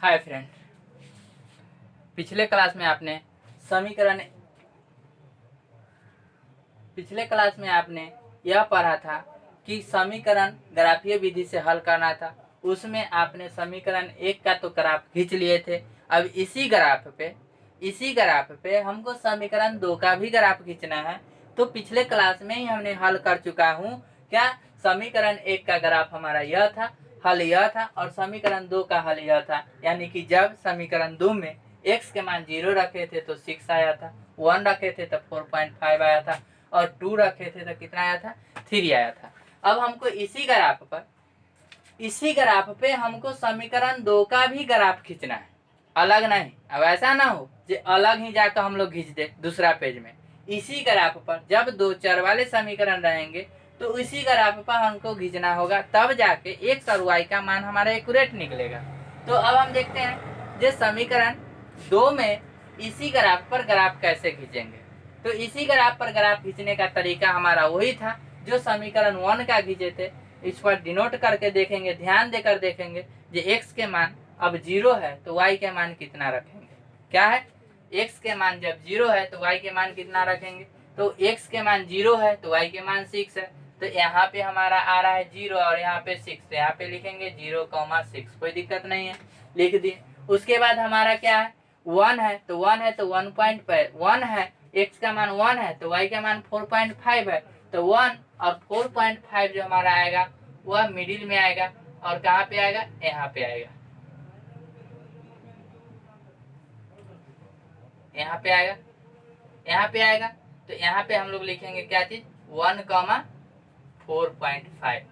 Hi friend, पिछले class में आपने समीकरण पिछले क्लास में आपने यह पढ़ा था कि समीकरण ग्राफीय विधि से हल करना था। उसमें आपने समीकरण 1 का तो ग्राफ खींच लिए थे। अब इसी ग्राफ पे हमको समीकरण 2 का भी ग्राफ खींचना है। तो पिछले क्लास में ही हमने हल कर चुका हूँ। क्या समीकरण 1 का ग्राफ हमारा यह था, हल यह था, और समीकरण 2 का हल यह था। यानी कि जब समीकरण 2 में x के मान 0 रखे थे तो 6 आया था, 1 रखे थे तो 4.5 आया था, और 2 रखे थे तो कितना आया था, 3 आया था। अब हमको इसी ग्राफ पे हमको समीकरण 2 का भी ग्राफ खींचना है, अलग नहीं। अब ऐसा ना हो जो अलग ही जाकर हम लोग खींच दे दूसरा पेज में। इसी ग्राफ पर जब 2 चर वाले समीकरण रहेंगे तो इसी ग्राफ पर हमको खींचना होगा, तब जाके x और y का मान हमारा एक्यूरेट निकलेगा। तो अब हम देखते हैं जो समीकरण 2 में इसी ग्राफ पर ग्राफ कैसे खींचेंगे। तो इसी ग्राफ पर ग्राफ खींचने का तरीका हमारा वही था जो समीकरण 1 का खींचे थे। इस पर डिनोट करके देखेंगे, ध्यान देकर देखेंगे। जो x के मान अब 0 है तो y के मान कितना रखेंगे। क्या है, x के मान जब 0 है तो y के मान कितना रखेंगे। तो x के मान 0 है तो y के मान 6 है। तो यहाँ पे हमारा आ रहा है 0 और यहाँ पे 6, तो यहाँ पे लिखेंगे 0,6, कोई दिक्कत नहीं है, लिख दिए। उसके बाद हमारा क्या है, 1 है तो 1 है, x का मान 1 है तो y का मान 4.5 है। तो 1 और 4.5 जो हमारा आएगा वह मिडिल में आएगा, और कहाँ पे आएगा, यहाँ पे आएगा, यहाँ पे आएगा, यहाँ पे आएगा। तो यहाँ पे हम लोग लिखेंगे क्या चीज, 1,4.5।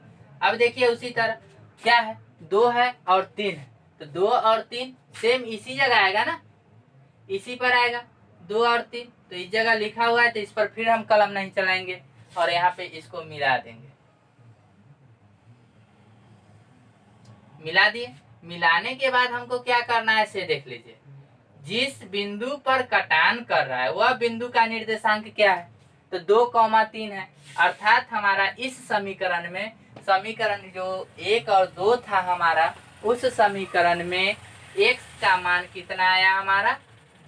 अब देखिए उसी तरह क्या है, 2 है और 3 है, तो 2 और 3 सेम इसी जगह आएगा ना, इसी पर आएगा 2 और 3। तो इस जगह लिखा हुआ है तो इस पर फिर हम कलम नहीं चलाएंगे और यहाँ पे इसको मिला देंगे। मिला दिए। मिलाने के बाद हमको क्या करना है से देख लीजिए। जिस बिंदु पर कटान कर रहा है वह बिंदु का निर्देशांक क्या है, तो 2,3 है। अर्थात हमारा इस समीकरण में समीकरण जो 1 और 2 था हमारा, उस समीकरण में x का मान कितना आया, हमारा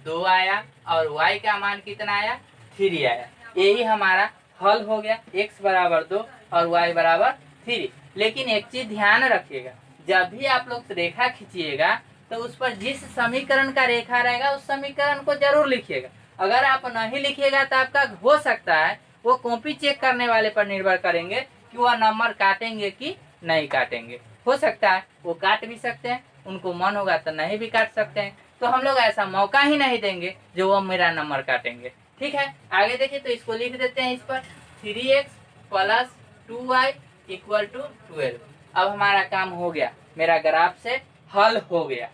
2 आया, और y का मान कितना आया, 3 आया। यही हमारा हल हो गया, x बराबर 2 और y बराबर 3। लेकिन एक चीज ध्यान रखिएगा, जब भी आप लोग रेखा खींचिएगा तो उस पर जिस समीकरण का रेखा रहेगा उस समीकरण को जरूर लिखिएगा। अगर आप नहीं लिखिएगा तो आपका हो सकता है वो कॉपी चेक करने वाले पर निर्भर करेंगे कि वह नंबर काटेंगे कि नहीं काटेंगे। हो सकता है वो काट भी सकते हैं, उनको मन होगा तो नहीं भी काट सकते हैं। तो हम लोग ऐसा मौका ही नहीं देंगे जो वो मेरा नंबर काटेंगे। ठीक है, आगे देखिए, तो इसको लिख देते हैं इस पर 3x + 2y = 12। अब हमारा काम हो गया, मेरा ग्राफ से हल हो गया।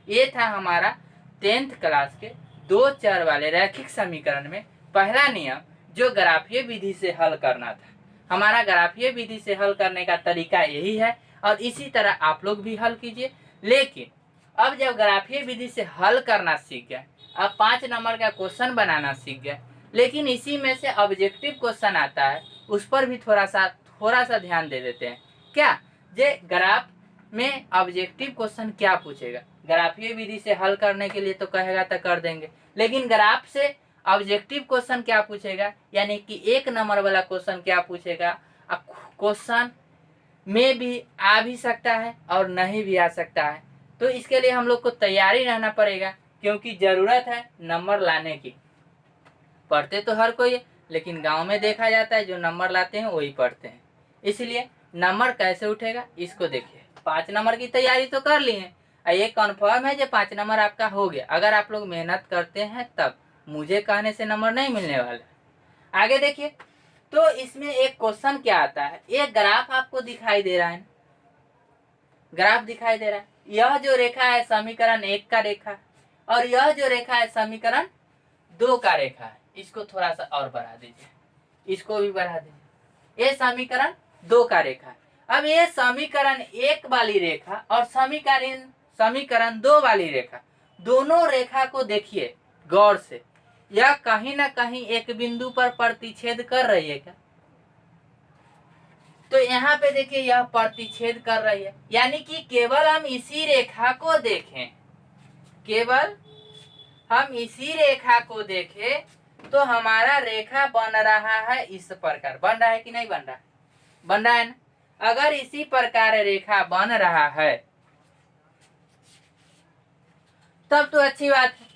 ये था हमारा 10th क्लास के 2 चर वाले रैखिक समीकरण में पहला नियम, जो ग्राफीय विधि से हल करना था। हमारा ग्राफीय विधि से हल करने का तरीका यही है, और इसी तरह आप लोग भी हल कीजिए। लेकिन अब जब ग्राफीय विधि से हल करना सीख गए, अब 5 नंबर का क्वेश्चन बनाना सीख गए, लेकिन इसी में से ऑब्जेक्टिव क्वेश्चन आता है, उस पर भी थोड़ा सा ध्यान दे देते हैं। क्या, जे ग्राफ में ऑब्जेक्टिव क्वेश्चन क्या पूछेगा। ग्राफीय विधि से हल करने के लिए तो कहेगा तो कर देंगे, लेकिन ग्राफ से ऑब्जेक्टिव क्वेश्चन क्या पूछेगा, यानी कि 1 नंबर वाला क्वेश्चन क्या पूछेगा। क्वेश्चन में भी आ भी सकता है और नहीं भी आ सकता है। तो इसके लिए हम लोग को तैयारी रहना पड़ेगा, क्योंकि जरूरत है नंबर लाने की। पढ़ते तो हर कोई है, लेकिन गांव में देखा जाता है जो नंबर लाते हैं वही पढ़ते हैं। इसलिए नंबर कैसे उठेगा इसको देखिए। 5 नंबर की तैयारी तो कर ली है, ये कन्फर्म है जो 5 नंबर आपका हो गया। अगर आप लोग मेहनत करते हैं तब, मुझे कहने से नंबर नहीं मिलने वाले। आगे देखिए, तो इसमें एक क्वेश्चन क्या आता है, एक ग्राफ आपको दिखाई दे रहा है, ग्राफ दिखाई दे रहा है। यह जो रेखा है समीकरण 1 का रेखा, और यह जो रेखा है समीकरण 2 का रेखा है। इसको थोड़ा सा और बढ़ा दीजिए, इसको भी बढ़ा दीजिए। ये समीकरण 2 का रेखा है। अब ये समीकरण 1 वाली रेखा और समीकरण 2 वाली रेखा, दोनों रेखा को देखिए गौर से। यह कहीं ना कहीं एक बिंदु पर प्रतिच्छेद कर रही है क्या, तो यहाँ पे देखिए यह प्रतिच्छेद कर रही है। यानी कि केवल हम इसी रेखा को देखें, केवल हम इसी रेखा को देखें तो हमारा रेखा बन रहा है इस प्रकार। बन रहा है कि नहीं बन रहा है? बन रहा है ना। अगर इसी प्रकार रेखा बन रहा है तब तो अच्छी बात है।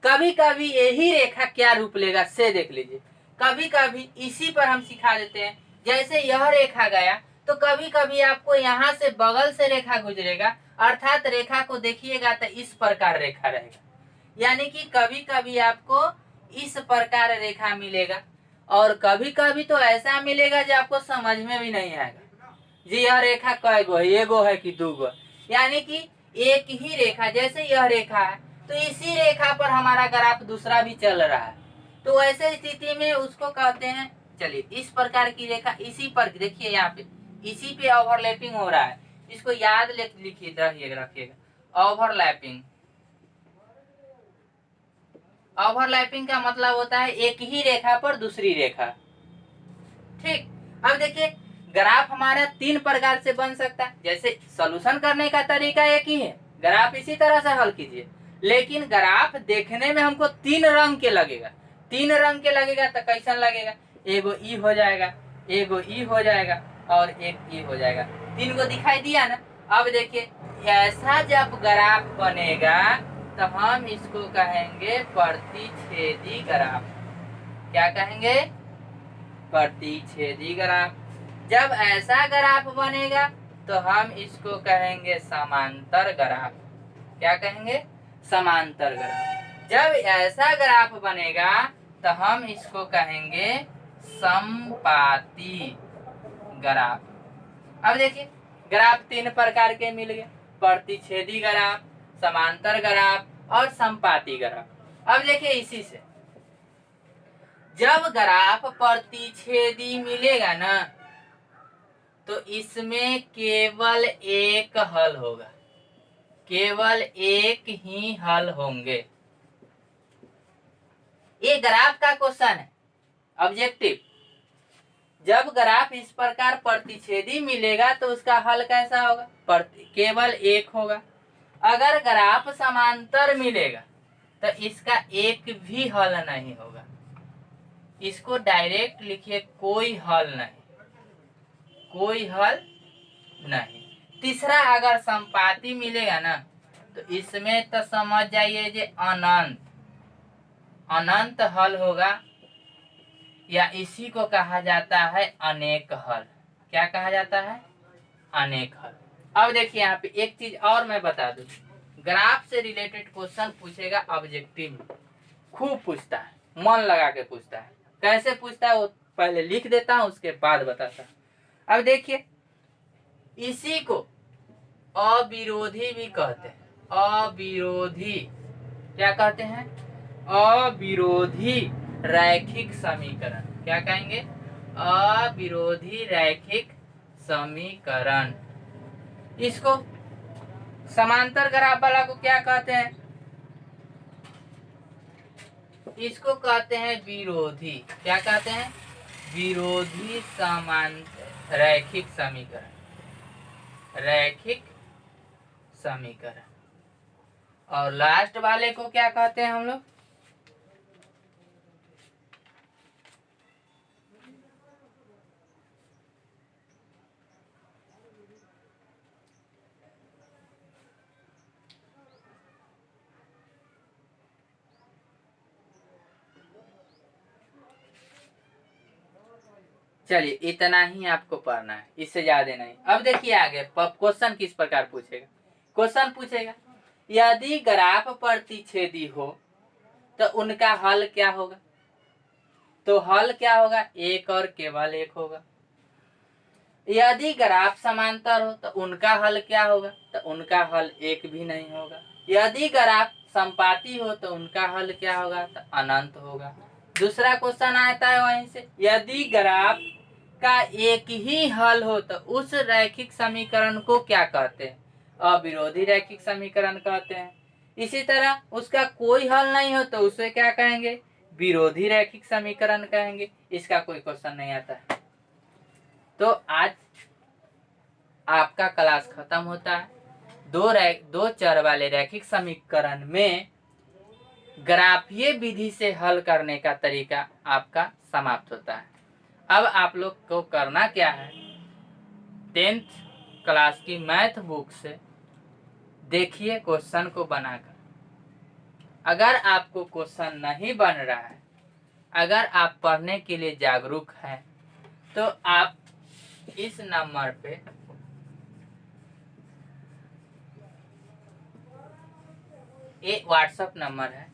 कभी कभी यही रेखा क्या रूप लेगा से देख लीजिए। कभी कभी इसी पर हम सिखा देते हैं। जैसे यह रेखा गया तो कभी कभी आपको यहाँ से बगल से रेखा गुजरेगा, अर्थात रेखा को देखिएगा तो इस प्रकार रेखा रहेगा। यानी कि कभी कभी आपको इस प्रकार रेखा मिलेगा और कभी कभी तो ऐसा मिलेगा जो आपको समझ में भी नहीं आएगा जी यह रेखा कै गो है, एगो है कि दो गो। यानी कि एक ही रेखा, जैसे यह रेखा है तो इसी रेखा पर हमारा ग्राफ दूसरा भी चल रहा है, तो ऐसे स्थिति में उसको कहते हैं। चलिए इस प्रकार की रेखा इसी पर देखिए, यहाँ पे इसी पे ओवरलैपिंग हो रहा है। इसको याद लिखिए रखिएगा। ओवरलैपिंग, ओवरलैपिंग का मतलब होता है एक ही रेखा पर दूसरी रेखा। ठीक, अब देखिए ग्राफ हमारा तीन प्रकार से बन सकता है। जैसे सॉल्यूशन करने का तरीका एक ही है, ग्राफ इसी तरह से हल कीजिए, लेकिन ग्राफ देखने में हमको तीन रंग के लगेगा। तीन रंग के लगेगा तो कैसा लगेगा? एगो ई हो जाएगा, एगो ई हो जाएगा और एक ई हो जाएगा। तीन को दिखाई दिया ना। अब देखिए ऐसा जब ग्राफ बनेगा तो हम इसको कहेंगे प्रतिच्छेदी ग्राफ। क्या कहेंगे? प्रतिच्छेदी ग्राफ। जब ऐसा ग्राफ बनेगा तो हम इसको कहेंगे समांतर ग्राफ। क्या कहेंगे? समांतर ग्राफ। जब ऐसा ग्राफ बनेगा तो हम इसको कहेंगे समपाती ग्राफ। अब देखिए ग्राफ तीन प्रकार के मिल गए, प्रतिच्छेदी ग्राफ, समांतर ग्राफ और समपाती ग्राफ। अब देखिए इसी से जब ग्राफ प्रतिच्छेदी मिलेगा ना तो इसमें केवल एक हल होगा, केवल एक ही हल होंगे। ये ग्राफ का क्वेश्चन है, ऑब्जेक्टिव। जब ग्राफ इस प्रकार प्रतिच्छेदी मिलेगा तो उसका हल कैसा होगा? केवल एक होगा। अगर ग्राफ समांतर मिलेगा तो इसका एक भी हल नहीं होगा। इसको डायरेक्ट लिखिए, कोई हल नहीं, कोई हल नहीं। तीसरा अगर संपाती मिलेगा ना तो इसमें तो समझ जाइए जे अनंत अनंत हल होगा, या इसी को कहा जाता है अनेक हल। क्या कहा जाता है? अनेक हल। अब देखिए यहाँ पे एक चीज और मैं बता दूं, ग्राफ से रिलेटेड क्वेश्चन पूछेगा ऑब्जेक्टिव, खूब पूछता है, मन लगा के पूछता है। कैसे पूछता है वो पहले लिख देता हूं, उसके बाद बताता हूं। अब देखिए इसी को अविरोधी भी कहते हैं। अविरोधी क्या कहते हैं? अविरोधी रैखिक समीकरण। क्या कहेंगे? अविरोधी रैखिक समीकरण। इसको समांतर ग्राफ वाला को क्या कहते हैं? इसको कहते हैं विरोधी। क्या कहते हैं? विरोधी समांतर रैखिक समीकरण। रैखिक समीकरण। और लास्ट वाले को क्या कहते हैं हम लोग? चलिए इतना ही आपको पढ़ना है, इससे ज्यादा नहीं। अब देखिए आगे क्वेश्चन किस प्रकार पूछेगा। क्वेश्चन पूछेगा यदि ग्राफ प्रतिच्छेदी हो तो उनका हल क्या होगा? तो हल क्या होगा? एक और केवल एक होगा। यदि ग्राफ समांतर हो तो उनका हल क्या होगा? तो उनका हल एक भी नहीं होगा। यदि ग्राफ संपाती हो तो उनका हल क्या होगा? तो अनंत होगा। दूसरा क्वेश्चन आता है वहीं से, यदि ग्राफ का एक ही हल हो तो उस रैखिक समीकरण को क्या कहते हैं? अविरोधी रैखिक समीकरण कहते हैं। इसी तरह उसका कोई हल नहीं हो तो उसे क्या कहेंगे? विरोधी रैखिक समीकरण कहेंगे। इसका कोई क्वेश्चन नहीं आता है। तो आज आपका क्लास खत्म होता है। दो चर वाले रैखिक समीकरण में ग्राफीय विधि से हल करने का तरीका आपका समाप्त होता है। अब आप लोग को करना क्या है, 10th क्लास की मैथ बुक से देखिए क्वेश्चन को बनाकर। अगर आपको क्वेश्चन नहीं बन रहा है, अगर आप पढ़ने के लिए जागरूक हैं, तो आप इस नंबर पे ये व्हाट्सएप नंबर है,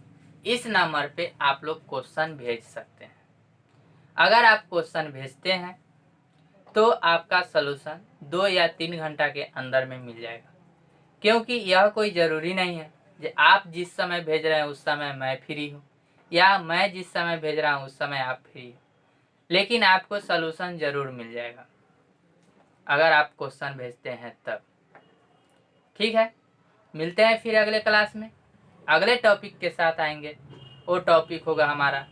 इस नंबर पे आप लोग क्वेश्चन भेज सकते हैं। अगर आप क्वेश्चन भेजते हैं तो आपका सलूशन 2 या 3 घंटा के अंदर में मिल जाएगा, क्योंकि यह कोई ज़रूरी नहीं है कि आप जिस समय भेज रहे हैं उस समय मैं फ्री हूँ, या मैं जिस समय भेज रहा हूँ उस समय आप फ्री हो, लेकिन आपको सलूशन ज़रूर मिल जाएगा अगर आप क्वेश्चन भेजते हैं तब। ठीक है, मिलते हैं फिर अगले क्लास में, अगले टॉपिक के साथ आएंगे। वो टॉपिक होगा हमारा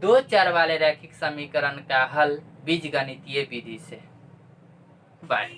2 चर वाले रैखिक समीकरण का हल बीजगणितीय विधि से। बाय।